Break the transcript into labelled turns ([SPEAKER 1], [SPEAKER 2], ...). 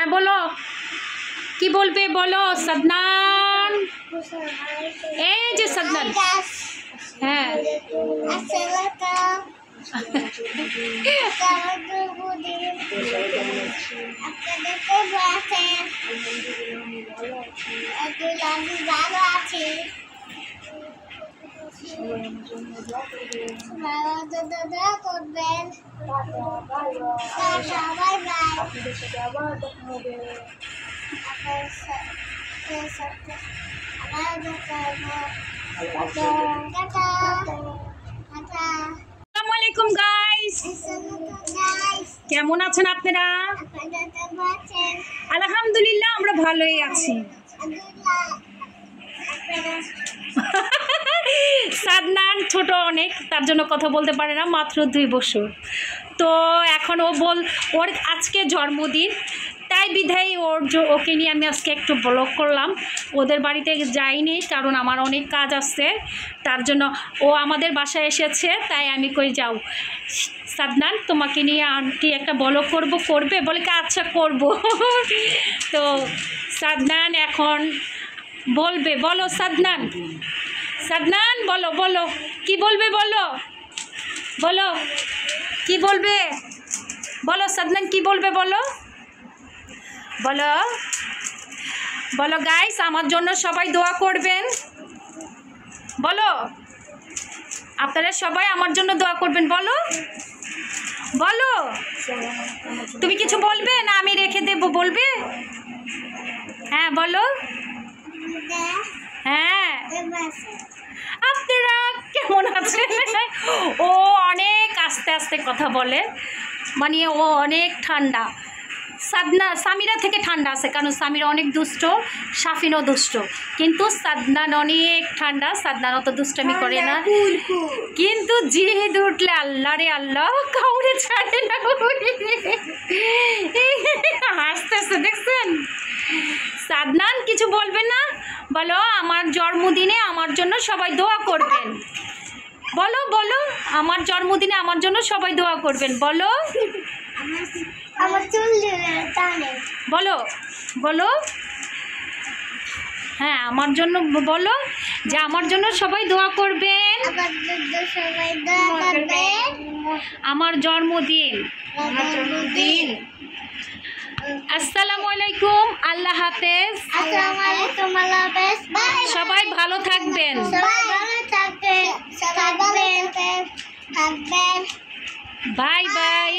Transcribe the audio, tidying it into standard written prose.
[SPEAKER 1] হ্যাঁ বলো, কি বলবে বলো সাদনান। এই যে সাদনান, হ্যাঁ
[SPEAKER 2] করবেন সবাই আপনাদের সাথে আবার দেখা হবে।
[SPEAKER 1] আসসালামু আলাইকুম গাইস, কেমন আছেন আপনারা? আলহামদুলিল্লাহ আমরা ভালোই আছি। সাদনান ছোট অনেক, তার জন্য কথা বলতে পারে না, মাত্র 2 বছর। তো এখন ওর আজকে জন্মদিন, তাই বিধায় ওকে নিয়ে আমি আজকে একটু ব্লগ করলাম। ওদের বাড়িতে যাইনি কারণ আমার অনেক কাজ আছে, তার জন্য ও আমাদের বাসায় এসেছে, তাই আমি কই যাও সাদনান তোমাকে নিয়ে আন্টি একটা ব্লগ করবে বলে কি আচ্ছা করব। তো সাদনান এখন বলবে, বলো সাদনান, সাদনান বলো বলো কি বলবে, বলো বলো কি বলবে, বলো সাদনান কি বলবে, বলো বলো বলো গাইস আমার জন্য সবাই দোয়া করবেন, বলো আপনারা সবাই আমার জন্য দোয়া করবেন, বলো বলো। তুমি কিছু বলবে না আমি রেখে দেব, বলবে? হ্যাঁ বলো। হ্যাঁ আপনারা কেমন আছেন? ও অনেক আস্তে আস্তে কথা বলে, মানে ও অনেক ঠান্ডা। সামিরা থেকে ঠান্ডা আছে, কারণ সামিরা অনেক দুষ্ট, সাফিনও দুষ্ট, কিন্তু সাদনান অনেক ঠান্ডা। সাদনান অত দুষ্টামি করে না, কিন্তু জিদ উঠলে আল্লাহ রে আল্লাহ কাউরে ছাড়ে না। হাসতেছে দেখছেন। সাদনান কিছু বলবে না, বলো আমার জন্মদিনে আমার জন্য সবাই দোয়া করবেন, বলো বলো আমার জন্মদিনে আমার জন্য সবাই দোয়া করবেন, বলো বলো বলো। হ্যাঁ আমার জন্য বলো যে আমার জন্য সবাই দোয়া করবেন, আমার জন্মদিন। আসসালামু আলাইকুম, আল্লাহ হাফেজ। সবাই ভালো থাকবেন। Bye bye.